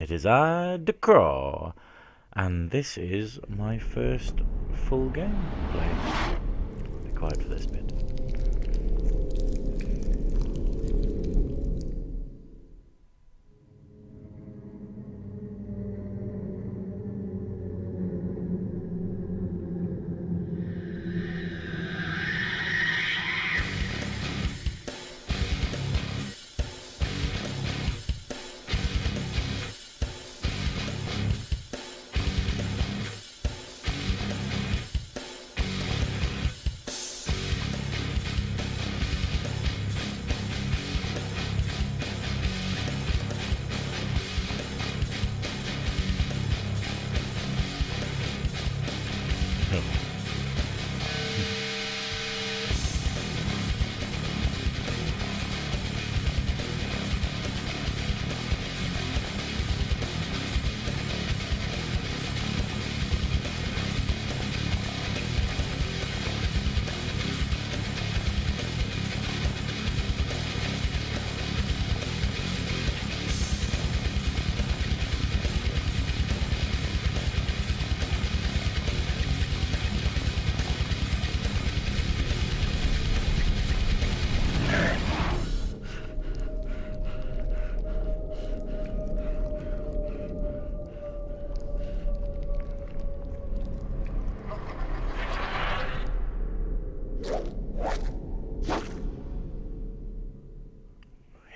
It is I, DeCrow, and this is my first full game play. Be quiet for this bit.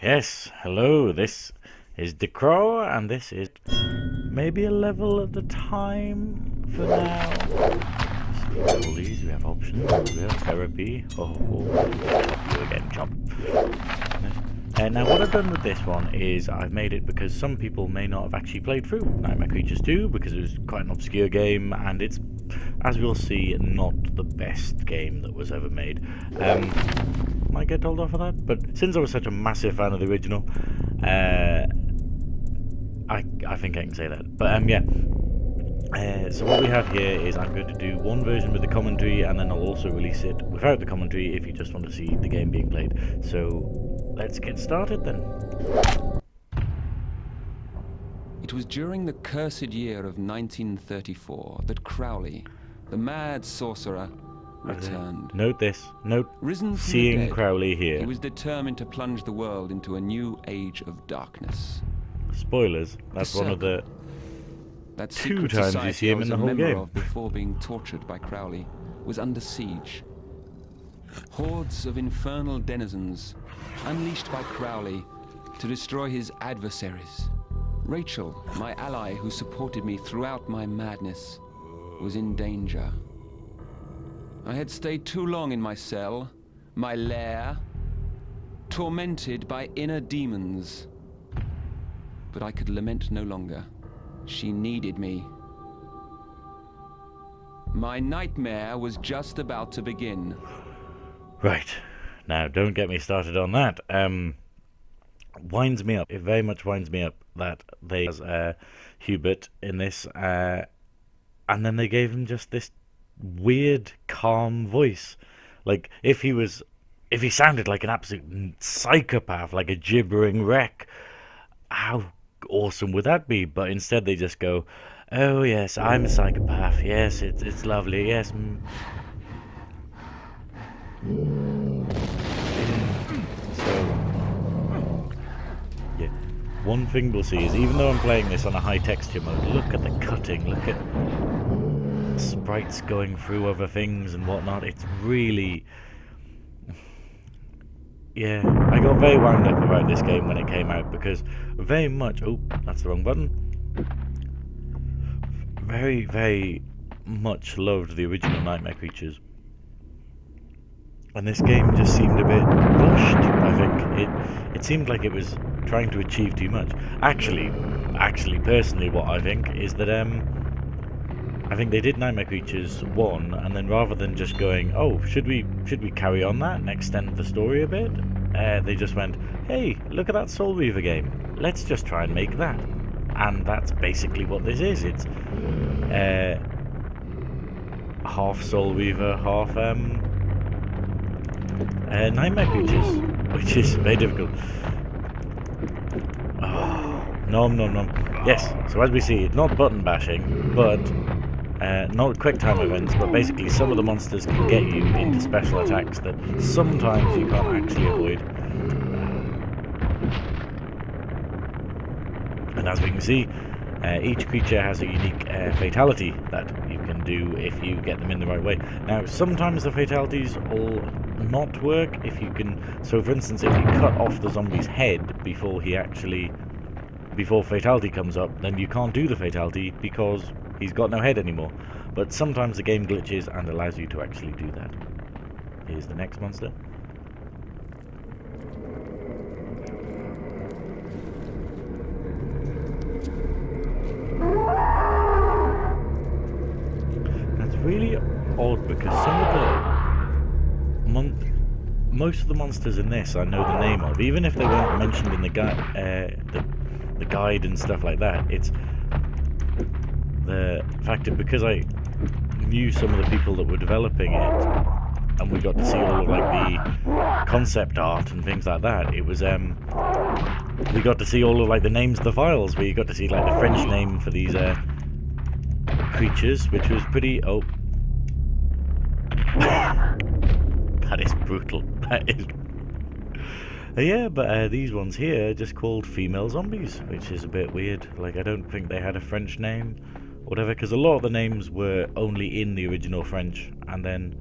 Yes, hello, this is DeCrow, and this is maybe a level at a time for now. All these, we have options, we have therapy. Oh, you again, jump. Now what I've done with this one is I've made it because some people may not have actually played through Nightmare Creatures 2 because it was quite an obscure game, and it's, as we'll see, not the best game that was ever made. Might get told off for that, but since I was such a massive fan of the original, I think I can say that. But yeah. So what we have here is I'm going to do one version with the commentary, and then I'll also release it without the commentary if you just want to see the game being played. So let's get started then. It was during the cursed year of 1934 that Crowley, the mad sorcerer, returned. Note this. Note Risen from seeing the dead, Crowley here. He was determined to plunge the world into a new age of darkness. Spoilers. That's one of the that two secret times you see him in the whole game. Of before being tortured by Crowley was under siege. Hordes of infernal denizens, unleashed by Crowley to destroy his adversaries. Rachel, my ally who supported me throughout my madness, was in danger. I had stayed too long in my cell, my lair, tormented by inner demons. But I could lament no longer. She needed me. My nightmare was just about to begin. Right. Now, don't get me started on that. Winds me up. It very much winds me up that they has Hubert in this, and then they gave him just this weird, calm voice. Like, if he sounded like an absolute psychopath, like a gibbering wreck, how awesome would that be? But instead they just go, oh yes, I'm a psychopath, yes, it's lovely, yes. So yeah, one thing we'll see is, even though I'm playing this on a high texture mode, look at the cutting, look at sprites going through other things and whatnot. It's really, yeah, I got very wound up about this game when it came out because very much, oh, that's the wrong button, very, very much loved the original Nightmare Creatures. And this game just seemed a bit rushed, I think. It seemed like it was trying to achieve too much. Actually, personally, what I think is that, I think they did Nightmare Creatures 1, and then rather than just going, oh, should we carry on that and extend the story a bit? They just went, hey, look at that Soul Reaver game. Let's just try and make that. And that's basically what this is. It's half Soul Reaver, half Nightmare Creatures, which is very difficult. Oh, Nom nom nom. Yes, so as we see, it's not button bashing, but not quick time events, but basically some of the monsters can get you into special attacks that sometimes you can't actually avoid. And as we can see, each creature has a unique fatality that you can do if you get them in the right way. Now, sometimes the fatalities will not work if you can... So, for instance, if you cut off the zombie's head before fatality comes up, then you can't do the fatality because he's got no head anymore. But sometimes the game glitches and allows you to actually do that. Here's the next monster. That's really odd because some of the most of the monsters in this I know the name of, even if they weren't mentioned in the guide and stuff like that. It's the fact that because I knew some of the people that were developing it, and we got to see all of like the concept art and things like that. It was we got to see all of like the names of the files, where you got to see like the French name for these creatures, which was pretty... Oh, that is brutal. That is... Yeah, but these ones here are just called female zombies, which is a bit weird. Like, I don't think they had a French name or whatever, because a lot of the names were only in the original French, and then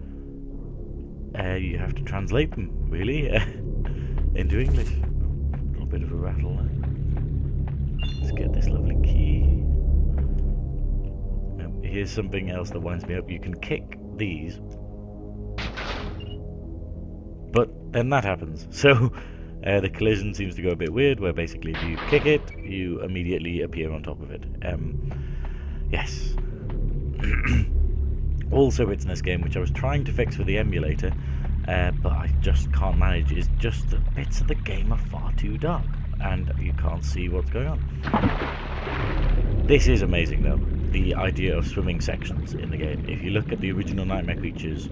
you have to translate them, really, into English. A little bit of a rattle there. Let's get this lovely key. Now, here's something else that winds me up. You can kick these, but then that happens. So the collision seems to go a bit weird, where basically if you kick it, you immediately appear on top of it. Yes. Also, it's in this game, which I was trying to fix with the emulator, but I just can't manage, is just the bits of the game are far too dark, and you can't see what's going on. This is amazing, though, the idea of swimming sections in the game. If you look at the original Nightmare Creatures,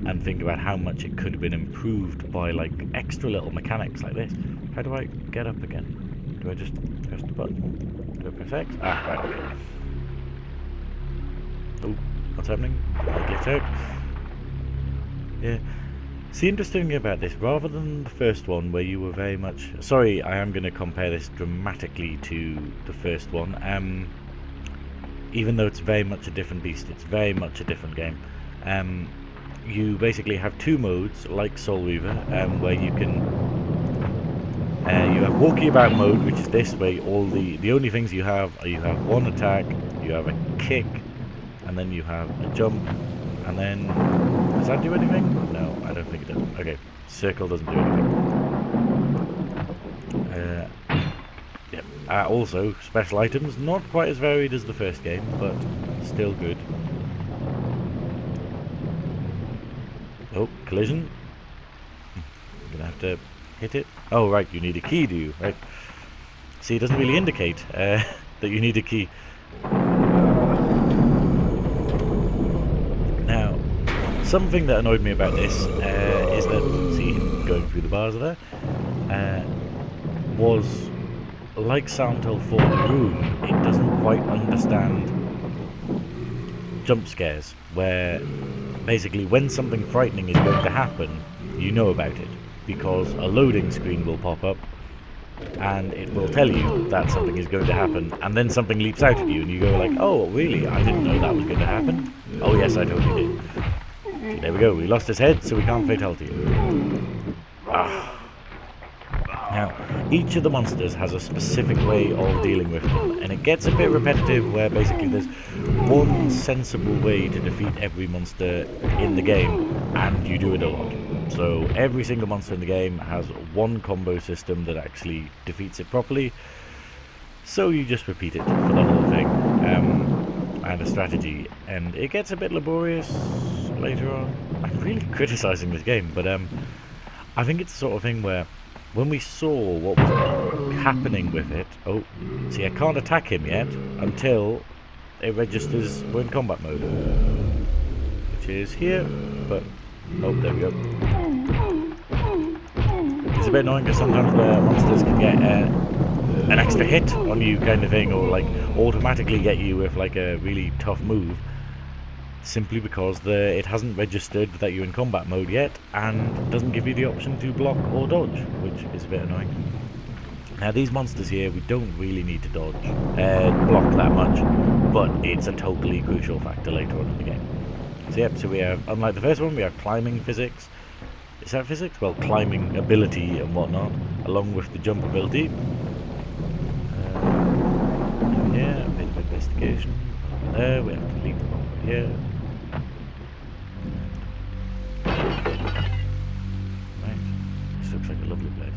and think about how much it could have been improved by like extra little mechanics like this. How do I get up again? Do I just press the button? Do I press X? Ah, right, okay. Oh, what's happening? Did I glitch out? Yeah. See, interesting about this, rather than the first one where you were very much... Sorry, I am going to compare this dramatically to the first one. Even though it's very much a different beast, it's very much a different game. You basically have two modes, like Soul Reaver, where you can... you have walkie about mode, which is this, where all the only things you have are you have one attack, you have a kick, and then you have a jump, and then... Does that do anything? No, I don't think it does. Okay, circle doesn't do anything. Yeah. Also, special items, not quite as varied as the first game, but still good. Oh, collision. I'm gonna have to hit it. Oh, right, you need a key, do you? Right. See, it doesn't really indicate that you need a key. Now, something that annoyed me about this is that, see, going through the bars there, was, like Silent Hill 4 The Room, it doesn't quite understand jump scares, where basically when something frightening is going to happen, you know about it, because a loading screen will pop up and it will tell you that something is going to happen, and then something leaps out at you and you go like, oh really, I didn't know that was going to happen. Oh yes, I totally did. Okay, there we go, we lost his head, so we can't fatality. Now, each of the monsters has a specific way of dealing with them, and it gets a bit repetitive where basically there's one sensible way to defeat every monster in the game, and you do it a lot. So every single monster in the game has one combo system that actually defeats it properly, so you just repeat it for the whole thing, and a strategy, and it gets a bit laborious later on. I'm really criticizing this game, but I think it's the sort of thing where when we saw what was happening with it... Oh, see, I can't attack him yet until it registers we're in combat mode, which is here, but... Oh, there we go. It's a bit annoying because sometimes the monsters can get an extra hit on you kind of thing, or like automatically get you with like a really tough move, simply because it hasn't registered that you're in combat mode yet, and doesn't give you the option to block or dodge, which is a bit annoying. Now these monsters here, we don't really need to dodge, block that much, but it's a totally crucial factor later on in the game. So yep, so we have, unlike the first one, we have climbing physics. Is that physics? Well, climbing ability and whatnot, along with the jump ability. Yeah, a bit of investigation. Over there, we have to leap over here. Right, this looks like a lovely place.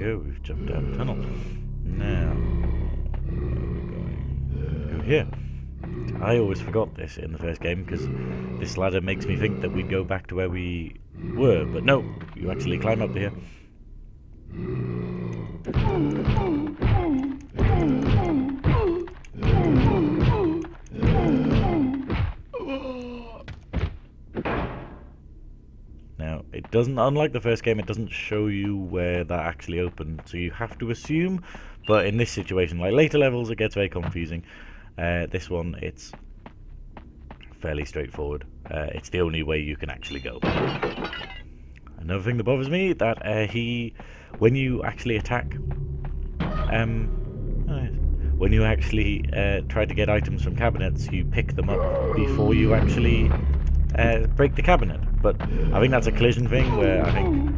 We've jumped down the tunnel. Now, where are we going? Go here. I always forgot this in the first game because this ladder makes me think that we'd go back to where we were, but no, you actually climb up here. It doesn't, unlike the first game, it doesn't show you where that actually opened, so you have to assume, but in this situation, like later levels, it gets very confusing. This one, it's fairly straightforward. It's the only way you can actually go. Another thing that bothers me, that when you actually attack, when you actually try to get items from cabinets, you pick them up before you actually break the cabinet. But I think that's a collision thing where I think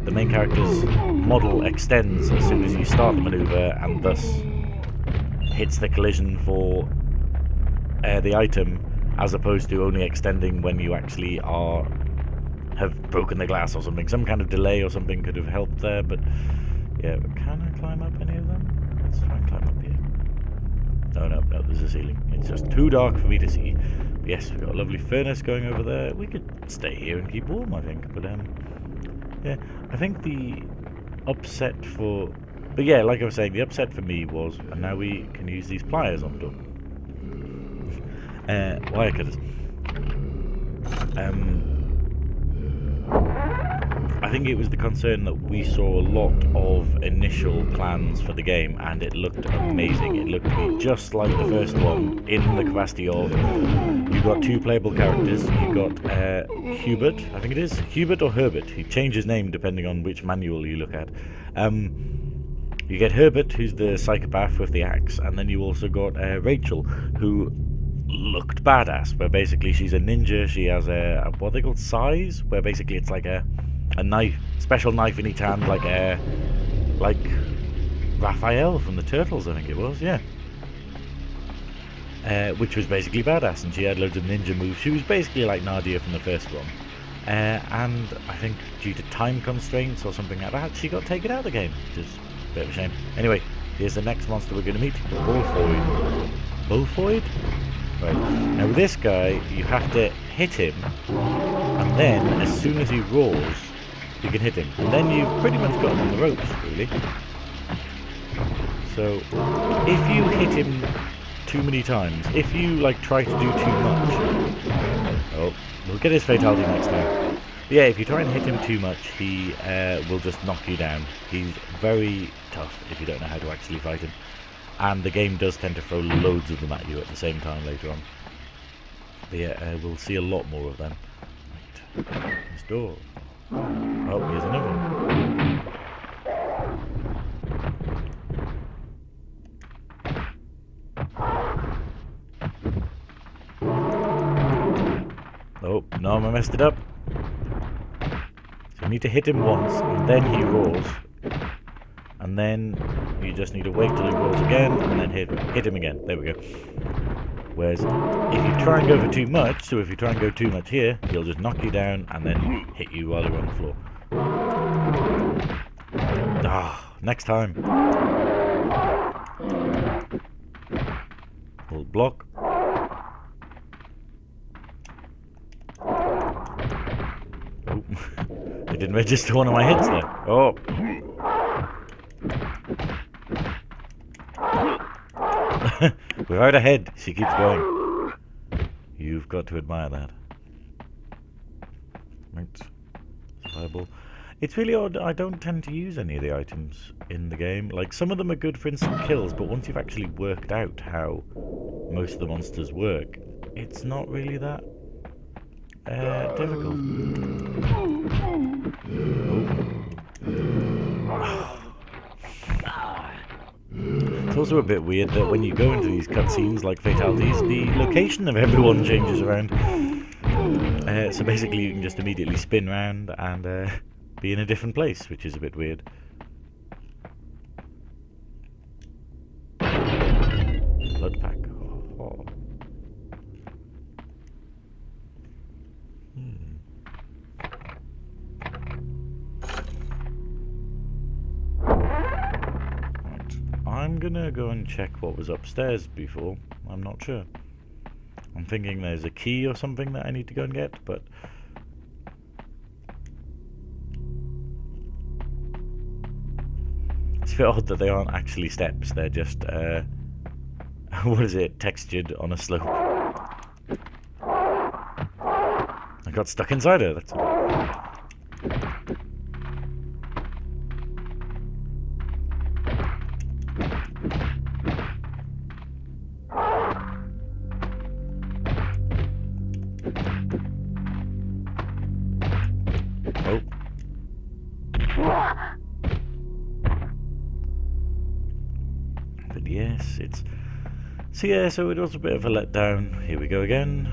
the main character's model extends as soon as you start the maneuver, and thus hits the collision for the item, as opposed to only extending when you actually have broken the glass or something. Some kind of delay or something could have helped there, but yeah, can I climb up any of them? Let's try and climb up here. No, there's a ceiling. It's just too dark for me to see. Yes, we've got a lovely furnace going over there. We could stay here and keep warm, I think. But yeah, I think the upset for... But yeah, like I was saying, the upset for me was... And now we can use these pliers on top. Wire cutters. I think it was the concern that we saw a lot of initial plans for the game, and it looked amazing. It looked to be just like the first one, in the capacity of, you've got two playable characters. You've got Hubert, I think it is, Hubert or Herbert. He changed his name depending on which manual you look at. You get Herbert, who's the psychopath with the axe, and then you also got Rachel, who looked badass, where basically she's a ninja. She has a what they call size, where basically it's like a knife, special knife in each hand, like Raphael from the Turtles, I think it was, yeah. Which was basically badass, and she had loads of ninja moves. She was basically like Nadia from the first one. And I think due to time constraints or something like that, she got taken out of the game, which is a bit of a shame. Anyway, here's the next monster we're going to meet, Bullfoid. Bullfoid? Right. Now with this guy, you have to hit him, and then as soon as he roars, you can hit him, and then you've pretty much got him on the ropes, really. So, if you hit him too many times, if you like try to do too much, oh, we'll get his fatality next time. But yeah, if you try and hit him too much, he will just knock you down. He's very tough if you don't know how to actually fight him, and the game does tend to throw loads of them at you at the same time later on. But yeah, we'll see a lot more of them. Right, this door. Oh, here's another one. Oh, no, I messed it up. So you need to hit him once, and then he roars. And then you just need to wait till he roars again, and then hit him again. There we go. Whereas, if you try and go for too much, so if you try and go too much here, he'll just knock you down and then hit you while you're on the floor. Ah, next time. We'll block. Oh. didn't register one of my hits there. Oh. Without a head, she keeps going. You've got to admire that. Right. Survivable. It's really odd, I don't tend to use any of the items in the game. Like, some of them are good for instant kills, but once you've actually worked out how most of the monsters work, it's not really that difficult. Oh. It's also a bit weird that when you go into these cutscenes, like fatalities, the location of everyone changes around. So basically you can just immediately spin around and be in a different place, which is a bit weird. Blood pack. Oh. Right. I'm gonna go and check what was upstairs before. I'm not sure. I'm thinking there's a key or something that I need to go and get, but it's a bit odd that they aren't actually steps, they're just, what is it, textured on a slope. I got stuck inside her, that's all. Oh. But yes, it's... So yeah, so it was a bit of a letdown. Here we go again.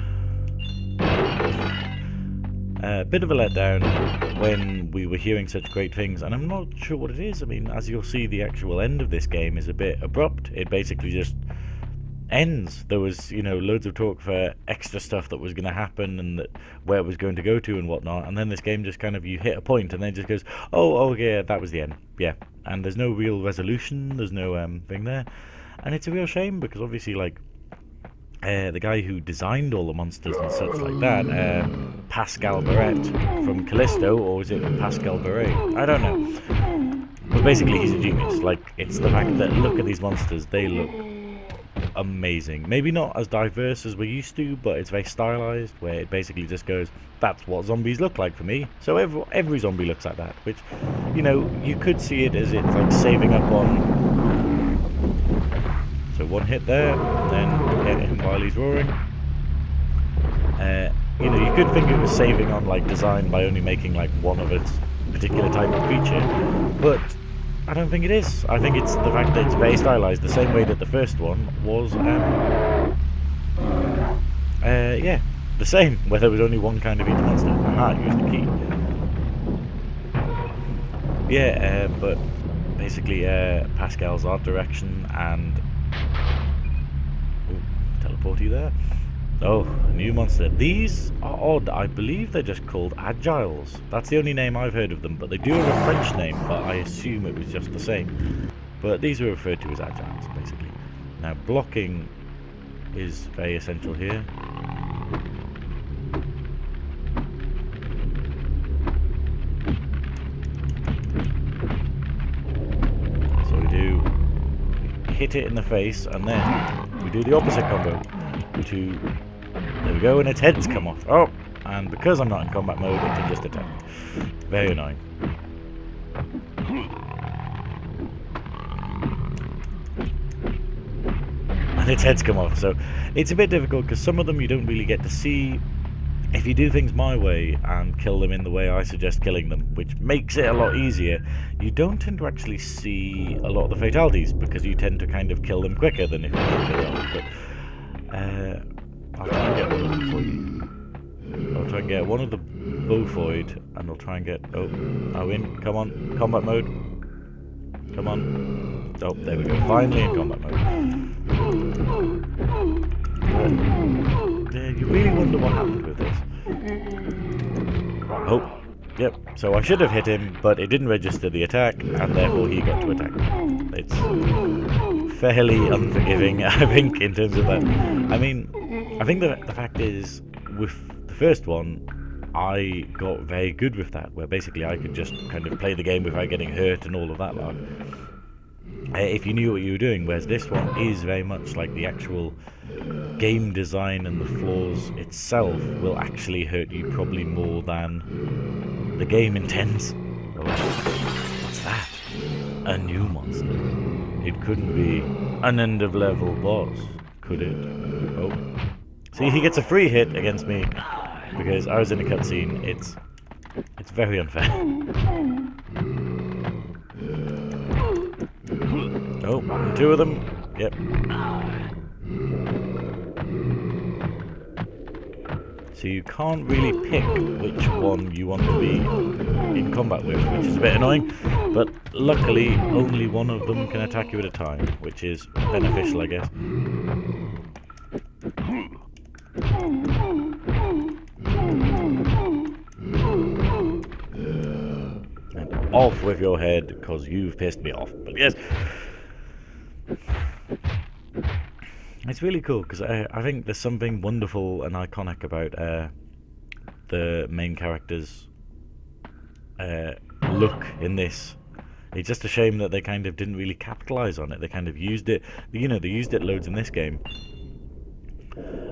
A bit of a letdown when we were hearing such great things, and I'm not sure what it is. I mean, as you'll see, the actual end of this game is a bit abrupt. It basically just ends. There was, you know, loads of talk for extra stuff that was going to happen and that where it was going to go to and whatnot, and then this game just kind of, you hit a point and then it just goes, oh yeah, that was the end. Yeah, and there's no real resolution, there's no thing there, and it's a real shame because obviously, like, the guy who designed all the monsters and such like that, Pascal Barrett from Callisto, or was it Pascal Barret? I don't know. But basically he's a genius. Like, it's the fact that, look at these monsters, they look amazing. Maybe not as diverse as we're used to, but it's very stylized, where it basically just goes, that's what zombies look like for me. So every zombie looks like that, which, you know, you could see it as it's like saving up on... So one hit there, and then get him while he's roaring. You know, you could think it was saving on like design by only making like one of its particular type of creature, but I don't think it is. I think it's the fact that it's very stylized, the same way that the first one was, yeah, the same, where there was only one kind of each monster. Aha, use the key. Yeah, but basically Pascal's art direction and... Ooh, teleporty there. Oh, a new monster. These are odd. I believe they're just called Agiles. That's the only name I've heard of them, but they do have a French name, but I assume it was just the same. But these are referred to as Agiles, basically. Now, blocking is very essential here. So we do hit it in the face, and then we do the opposite combo to... There we go, and its heads come off. Oh, and because I'm not in combat mode, it can just attack. Very annoying. And its heads come off, so it's a bit difficult because some of them you don't really get to see. If you do things my way and kill them in the way I suggest killing them, which makes it a lot easier, you don't tend to actually see a lot of the fatalities because you tend to kind of kill them quicker than if you kill them. But I'll try and get one of them for you. I'll try and get one of the Bophoid, and I'll try and get... Oh, in. Come on. Combat mode. Come on. Oh, there we go. Finally in combat mode. You really wonder what happened with this. Oh, yep. So I should have hit him, but it didn't register the attack, and therefore he got to attack me. It's fairly unforgiving, I think, in terms of that. I mean... I think the fact is, with the first one, I got very good with that, where basically I could just kind of play the game without getting hurt and all of that lot. If you knew what you were doing, whereas this one is very much like the actual game design and the flaws itself will actually hurt you probably more than the game intends. Oh, what's that? A new monster. It couldn't be an end of level boss, could it? Oh. See, he gets a free hit against me because I was in a cutscene. It's very unfair. Oh, two of them. Yep. So you can't really pick which one you want to be in combat with, which is a bit annoying. But luckily, only one of them can attack you at a time, which is beneficial, I guess. And off with your head, because you've pissed me off. But yes. It's really cool because I think there's something wonderful and iconic about the main character's look in this. It's just a shame that they kind of didn't really capitalize on it. They kind of used it, you know, they used it loads in this game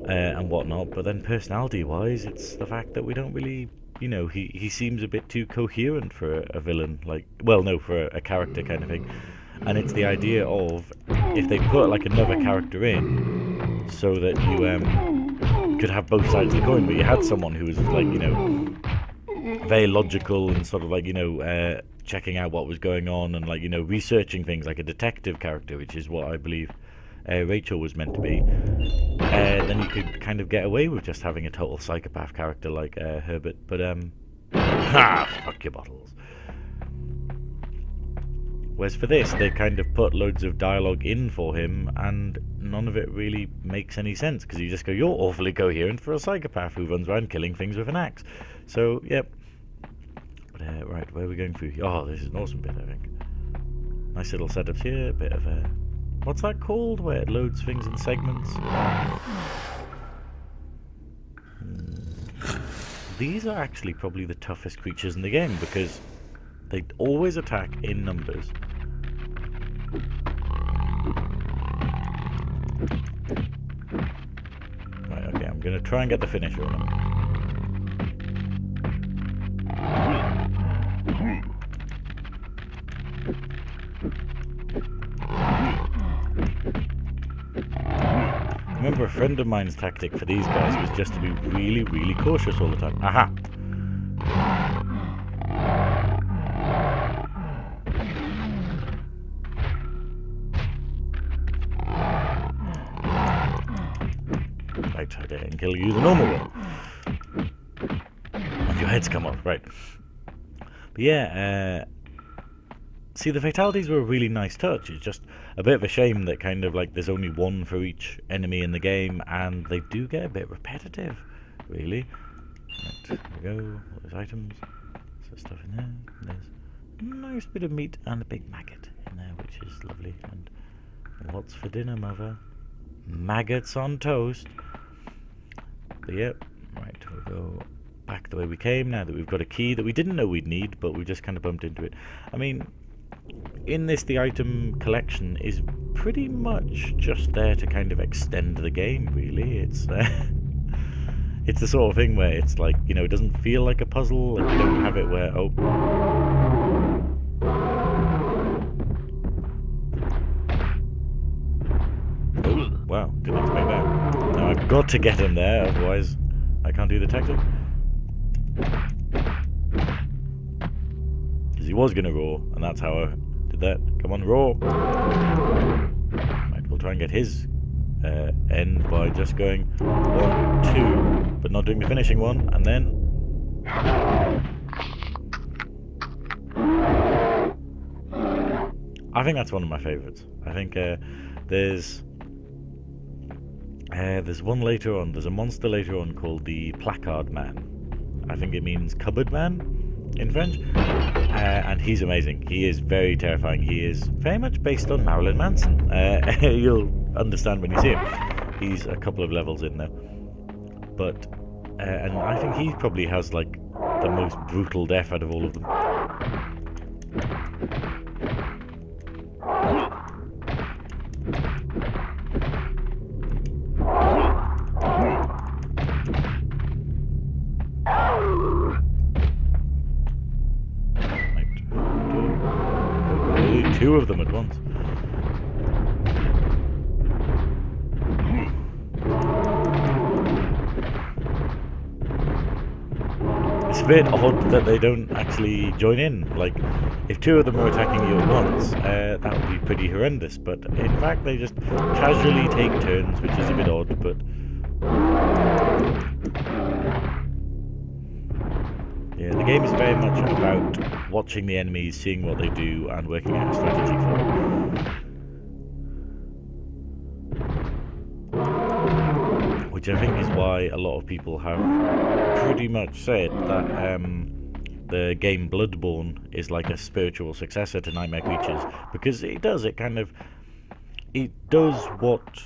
and whatnot. But then personality-wise, it's the fact that we don't really, you know, he seems a bit too coherent for a villain, like, well, no, for a character kind of thing. And it's the idea of, if they put like another character in, so that you could have both sides of the coin, but you had someone who was like, you know, very logical and sort of like, you know, checking out what was going on and like, you know, researching things, like a detective character, which is what I believe Rachel was meant to be. Then you could kind of get away with just having a total psychopath character like Herbert. But fuck your bottles. Whereas for this, they kind of put loads of dialogue in for him, and none of it really makes any sense, because you just go, you're awfully coherent for a psychopath who runs around killing things with an axe. So, yep. But, right, where are we going through? Oh, this is an awesome bit, I think. Nice little setups here, a bit of a... What's that called, where it loads things in segments? These are actually probably the toughest creatures in the game, because they always attack in numbers. Right, okay, I'm going to try and get the finisher on them. Remember, a friend of mine's tactic for these guys was just to be really, really cautious all the time. Aha! Right, I didn't kill you the normal way. And your heads come off, right. But yeah, see, the fatalities were a really nice touch. It's just a bit of a shame that kind of like there's only one for each enemy in the game, and they do get a bit repetitive, really. Right, there we go. All those items. There's stuff in there. There's a nice bit of meat and a big maggot in there, which is lovely. And what's for dinner, mother? Maggots on toast. But yep. Right, we'll go back the way we came now that we've got a key that we didn't know we'd need, but we just kind of bumped into it. I mean, in this, the item collection is pretty much just there to kind of extend the game, really. It's it's the sort of thing where it's like, you know, it doesn't feel like a puzzle, like you don't have it where, oh. Oh, wow, didn't expect that. Now I've got to get him there, otherwise I can't do the tactic. Because he was going to roar, and that's how I did that. Come on, roar! Right, we'll try and get his end by just going 1, 2, but not doing the finishing one, and then... I think that's one of my favourites. I think there's one later on, there's a monster later on called the Placard Man. I think it means cupboard man in French. And he's amazing. He is very terrifying. He is very much based on Marilyn Manson. You'll understand when you see him. He's a couple of levels in there. But And I think he probably has like the most brutal death out of all of them. Two of them at once. It's a bit odd that they don't actually join in. Like, if two of them are attacking you at once, that would be pretty horrendous. But in fact, they just casually take turns, which is a bit odd. But yeah, the game is very much about watching the enemies, seeing what they do, and working out a strategy for them. Which I think is why a lot of people have pretty much said that the game Bloodborne is like a spiritual successor to Nightmare Creatures, because it does what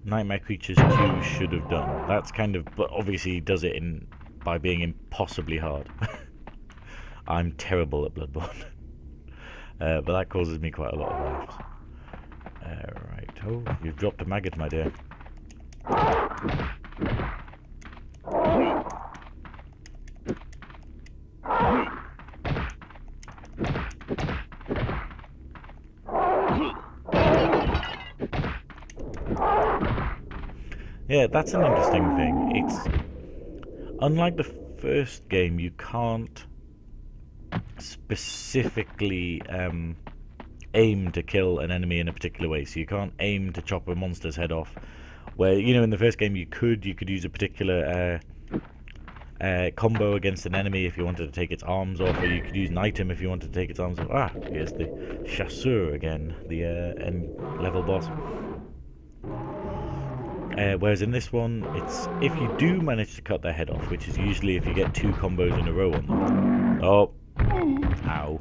Nightmare Creatures 2 should have done. That's kind of, but obviously does it by being impossibly hard. I'm terrible at Bloodborne. But that causes me quite a lot of laughs. Right. Oh, you've dropped a maggot, my dear. Yeah, that's an interesting thing. It's unlike the first game, you can't specifically aim to kill an enemy in a particular way. So you can't aim to chop a monster's head off. Where, you know, in the first game you could use a particular combo against an enemy if you wanted to take its arms off, or you could use an item if you wanted to take its arms off. Ah, here's the Chasseur again, the end level boss. Whereas in this one, it's if you do manage to cut their head off, which is usually if you get two combos in a row on them. Oh, ow.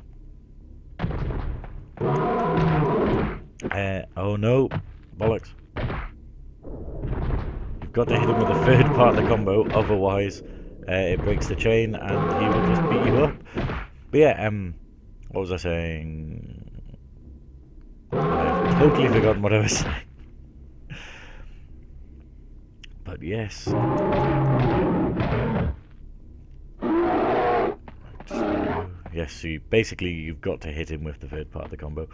Oh no, bollocks. You've got to hit him with the third part of the combo, otherwise it breaks the chain and he will just beat you up. But yeah, what was I saying? I've totally forgotten what I was saying. But yes. Yes, so basically you've got to hit him with the third part of the combo.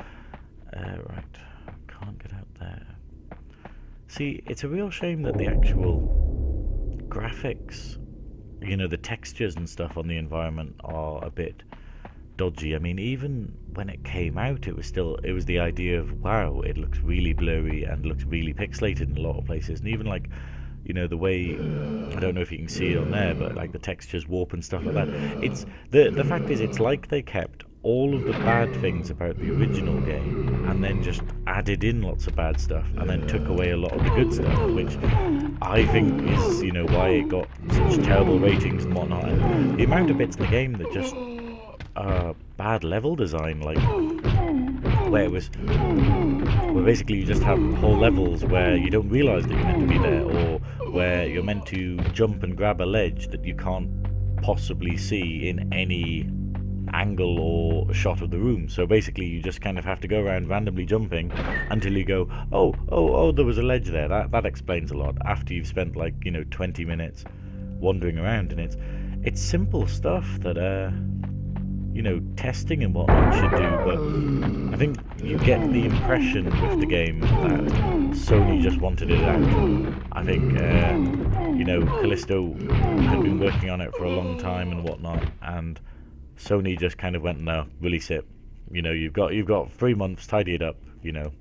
Right, can't get out there. See, it's a real shame that the actual graphics, you know, the textures and stuff on the environment are a bit dodgy. I mean, even when it came out, it was the idea of, wow, it looks really blurry and looks really pixelated in a lot of places. And even like, you know, the way, I don't know if you can see it on there, but like the textures warp and stuff like that. It's the fact is, it's like they kept all of the bad things about the original game and then just added in lots of bad stuff and then took away a lot of the good stuff, which I think is, you know, why it got such terrible ratings and whatnot. And the amount of bits in the game that just bad level design, like where basically you just have whole levels where you don't realise that you're meant to be there, or where you're meant to jump and grab a ledge that you can't possibly see in any angle or shot of the room. So basically you just kind of have to go around randomly jumping until you go, oh, there was a ledge there. That explains a lot, after you've spent, like, you know, 20 minutes wandering around. And it's simple stuff that you know, testing and whatnot should do, but I think you get the impression with the game that Sony just wanted it out. I think you know, Callisto had been working on it for a long time and whatnot, and Sony just kind of went, no, release it. You know, you've got 3 months, tidy it up, you know.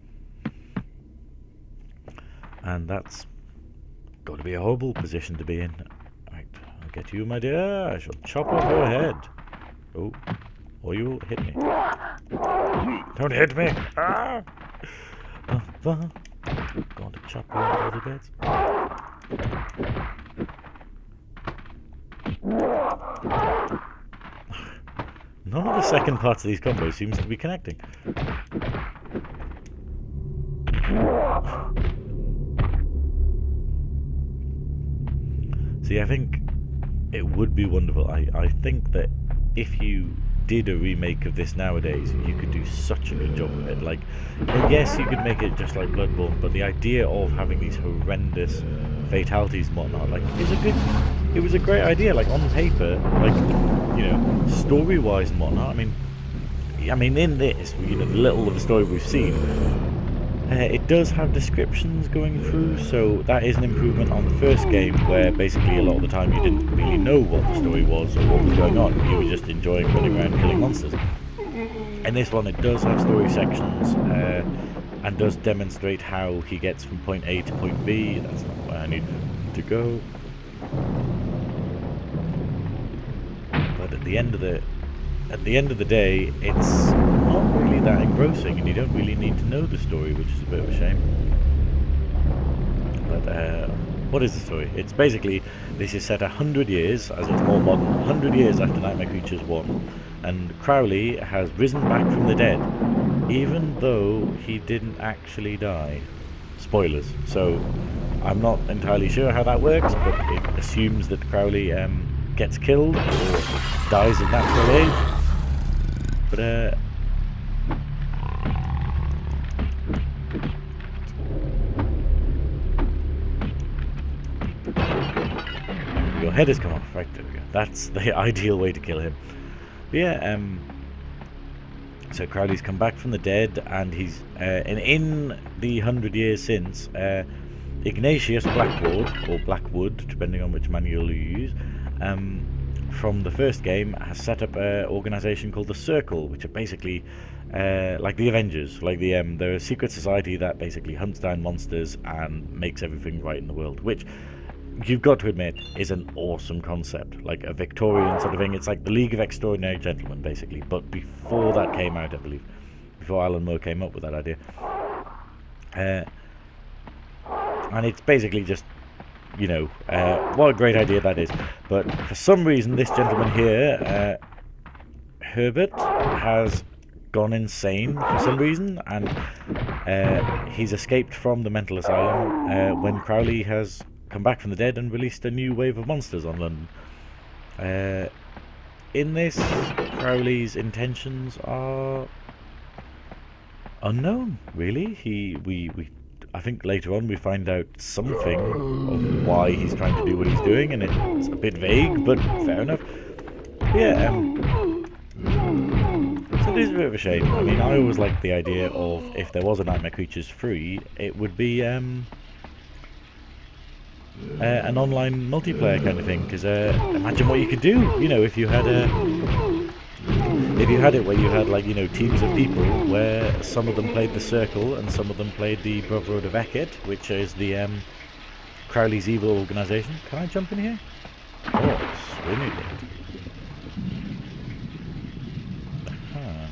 And that's got to be a horrible position to be in. Right, I'll get you, my dear. I shall chop off your head. Oh, or you will hit me. Don't hit me! Ah! Going to chop you into little bits. None of the second parts of these combos seems to be connecting. See, I think it would be wonderful. I think that if you did a remake of this nowadays, you could do such a good job of it. Like, yes, you could make it just like Bloodborne, but the idea of having these horrendous fatalities and whatnot, like, it was a great idea. Like, on paper, like, you know, story-wise and whatnot. I mean, in this, you know, the little of the story we've seen, it does have descriptions going through, so that is an improvement on the first game, where basically a lot of the time you didn't really know what the story was or what was going on. You were just enjoying running around killing monsters. In this one, it does have story sections, and does demonstrate how he gets from point A to point B. That's not where I need to go. But at the end of the day, it's not really that engrossing, and you don't really need to know the story, which is a bit of a shame. But what is the story? It's basically, this is set 100 years, as it's more modern, 100 years after Nightmare Creatures 1, and Crowley has risen back from the dead, even though he didn't actually die. Spoilers. So, I'm not entirely sure how that works, but it assumes that Crowley gets killed or dies of natural age. But your head has come off. Right, there we go. That's the ideal way to kill him. But yeah, so Crowley's come back from the dead, and he's and in the 100 years since, Ignatius Blackwood, or Blackwood, depending on which manual you use, from the first game, has set up an organisation called the Circle, which are basically like the Avengers, like they're a secret society that basically hunts down monsters and makes everything right in the world, which you've got to admit is an awesome concept, like a Victorian sort of thing. It's like the League of Extraordinary Gentlemen, basically, but before that came out, I believe, before Alan Moore came up with that idea. And it's basically just, you know, what a great idea that is. But for some reason, this gentleman here, Herbert, has gone insane for some reason, and he's escaped from the mental asylum when Crowley has come back from the dead and released a new wave of monsters on London. In this, Crowley's intentions are unknown, really. I think later on we find out something of why he's trying to do what he's doing, and it's a bit vague, but fair enough. Yeah, so it is a bit of a shame. I mean, I always liked the idea of, if there was a Nightmare Creatures 3, it would be an online multiplayer kind of thing, because imagine what you could do, you know, if you had it where you had, like, you know, teams of people where some of them played the Circle and some of them played the Brotherhood of Hecate, which is the Crowley's evil organisation. Can I jump in here? Oh, swimming it. Oh,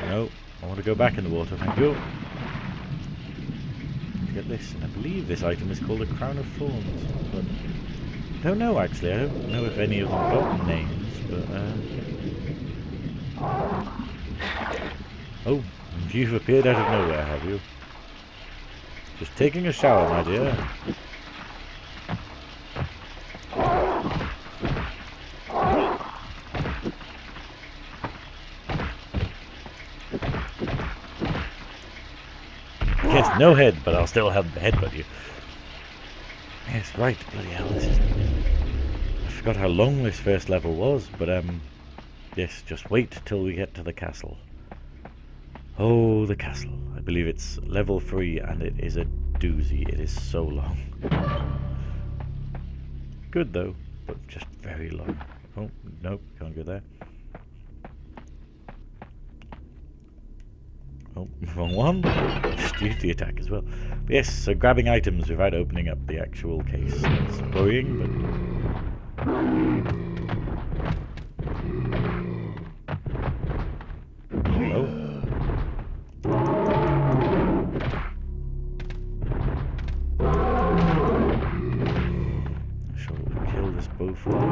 no, I want to go back in the water, thank you. Get this, and I believe this item is called a Crown of Thorns, but I don't know, actually. I don't know if any of them got names, but oh, you've appeared out of nowhere, have you? Just taking a shower, my dear. Yes, no head, but I'll still have the headbutt you. Yes, right, bloody hell, this is... I forgot how long this first level was, but yes, just wait till we get to the castle. Oh, the castle. I believe it's level 3, and it is a doozy. It is so long. Good, though, but just very long. Oh, nope, can't go there. Oh, wrong one. Just use the attack as well. But yes, so grabbing items without opening up the actual case. It's worrying, but... Oh. Shall we kill this bowfly?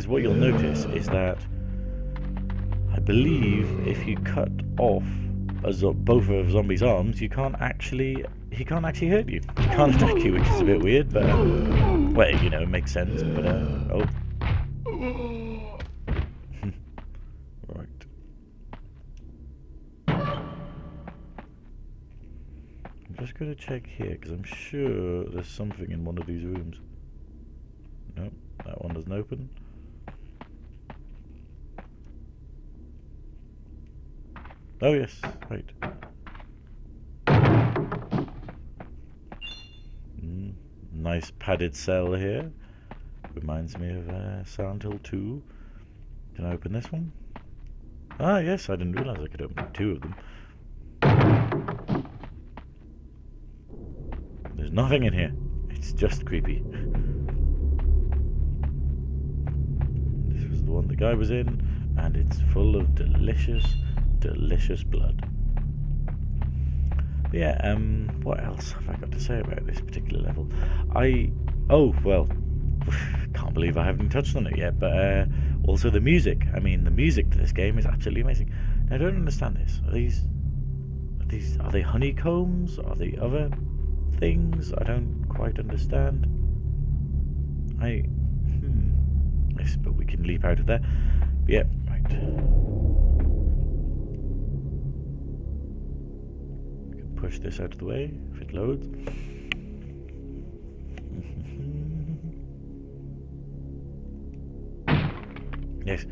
is, what you'll notice is that I believe if you cut off both of Zombie's arms, he can't actually hurt you. He can't attack you, which is a bit weird, but well, you know, it makes sense. But oh, right. I'm just gonna check here because I'm sure there's something in one of these rooms. Nope, that one doesn't open. Oh yes, right. Nice padded cell here. Reminds me of Silent Hill 2. Can I open this one? Ah yes, I didn't realise I could open 2 of them. There's nothing in here. It's just creepy. This was the one the guy was in, and it's full of delicious blood. But yeah, what else have I got to say about this particular level? Oh, well, can't believe I haven't touched on it yet, but also the music. I mean, the music to this game is absolutely amazing. Now, I don't understand this. Are they honeycombs? Are they other things? I don't quite understand. Yes, but we can leap out of there. But yeah, right. Push this out of the way if it loads. Yes,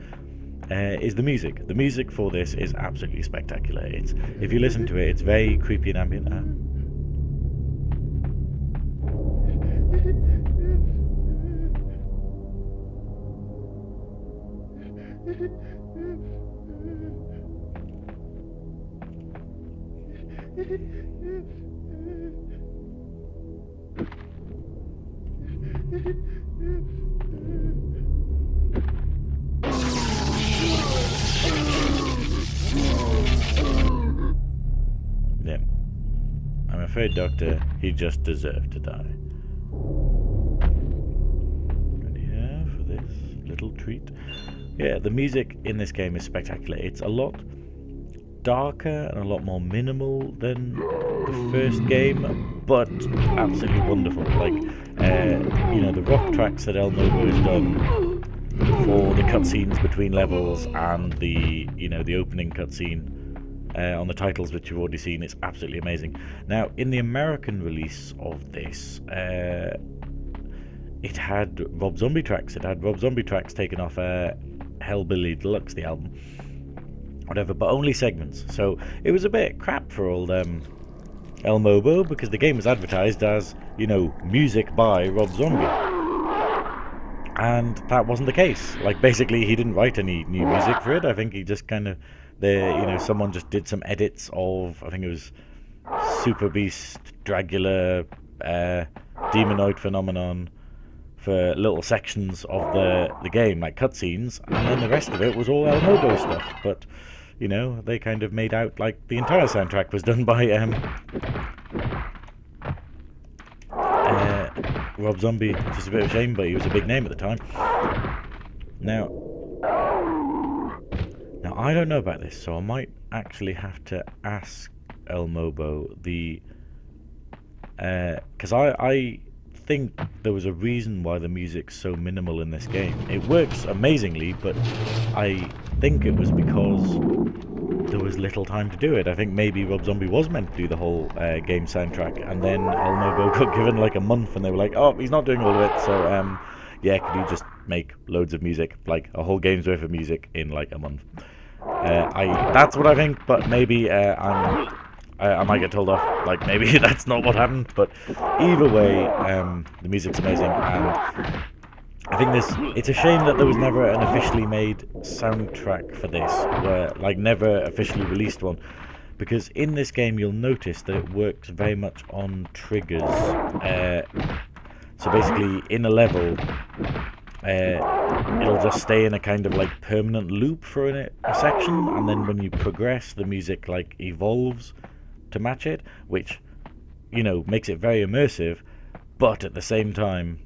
is the music. The music for this is absolutely spectacular. It's, if you listen to it, it's very creepy and ambient. Yeah. I'm afraid, Doctor, he just deserved to die. And here for this little treat. Yeah, the music in this game is spectacular. It's a lot darker and a lot more minimal than the first game, but absolutely wonderful. Like, you know, the rock tracks that El Novo has done for the cutscenes between levels and the, you know, the opening cutscene on the titles which you've already seen, it's absolutely amazing. Now, in the American release of this, it had Rob Zombie tracks. It had Rob Zombie tracks taken off Hellbilly Deluxe, the album. Whatever, but only segments. So it was a bit crap for old El Mobo, because the game was advertised as, you know, music by Rob Zombie. And that wasn't the case. Like, basically, he didn't write any new music for it. I think he just kind of, someone just did some edits of, I think it was Super Beast, Dragula, Demonoid Phenomenon, for little sections of the game, like cutscenes, and then the rest of it was all El Mobo stuff. But, you know, they kind of made out like the entire soundtrack was done by Rob Zombie, which is a bit of a shame, but he was a big name at the time. Now I don't know about this, so I might actually have to ask El Mobo because I think there was a reason why the music's so minimal in this game. It works amazingly, but I think it was because there was little time to do it. I think maybe Rob Zombie was meant to do the whole game soundtrack, and then El Mobo got given like a month, and they were like, oh, he's not doing all of it, so yeah, could you just make loads of music, like a whole game's worth of music in like a month? That's what I think, but maybe I might get told off, like maybe that's not what happened, but either way, the music's amazing, and I think it's a shame that there was never an officially made soundtrack for this, where, like, never officially released one, because in this game you'll notice that it works very much on triggers. So basically, in a level, it'll just stay in a kind of like permanent loop for a section, and then when you progress, the music like evolves to match it, which, you know, makes it very immersive, but at the same time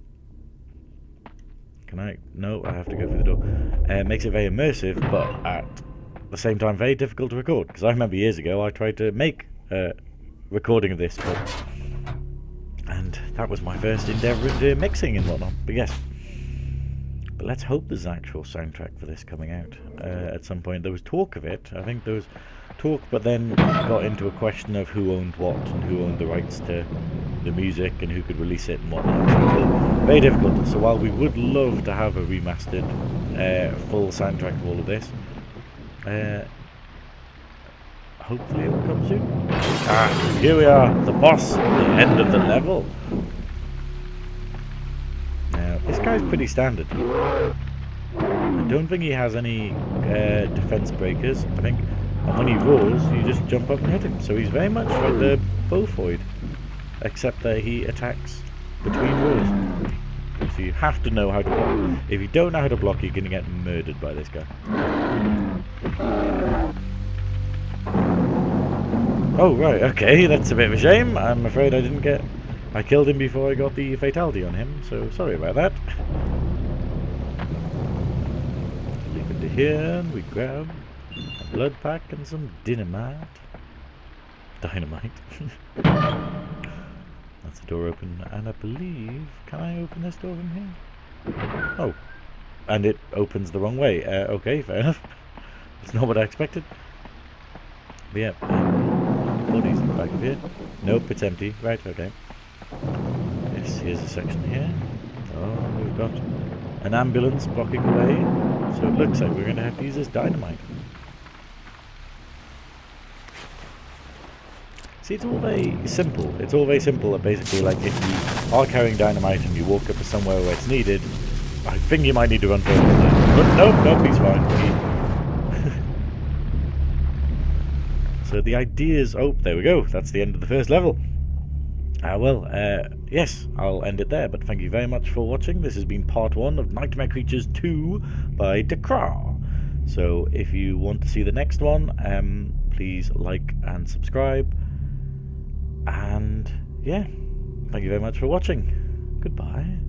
Can I? No, I have to go through the door. It makes it very immersive, but at the same time very difficult to record. Because I remember years ago I tried to make a recording of this, and that was my first endeavour into mixing and whatnot. But yes. But let's hope there's an actual soundtrack for this coming out at some point. There was talk of it. I think there was talk, but then got into a question of who owned what and who owned the rights to the music and who could release it and whatnot. So it's all very difficult. So while we would love to have a remastered full soundtrack of all of this, hopefully it will come soon. Ah, here we are, the boss, the end of the level. Now, this guy's pretty standard. I don't think he has any defense breakers. I think when he roars, you just jump up and hit him. So he's very much like the Beaufoid, except that he attacks between roars. So you have to know how to block. If you don't know how to block, you're going to get murdered by this guy. Oh, right, okay, that's a bit of a shame. I'm afraid I killed him before I got the fatality on him, so sorry about that. Leave it to here, and we grab a blood pack and some dynamite. That's the door open, and I believe... Can I open this door from here? Oh. And it opens the wrong way. Okay, fair enough. That's not what I expected. But yeah, bodies in the back of here. Nope, it's empty. Right, okay. Yes, here's a section here. Oh, we've got an ambulance blocking the way. So it looks like we're going to have to use this dynamite. See, it's all very simple. It's all very simple that basically, like, if you are carrying dynamite and you walk up to somewhere where it's needed, I think you might need to run further than that. But nope, he's fine. So the ideas... Oh, there we go. That's the end of the first level. Yes, I'll end it there, but thank you very much for watching. This has been part 1 of Nightmare Creatures 2 by DeCrow. So if you want to see the next one, please like and subscribe. And yeah, thank you very much for watching. Goodbye.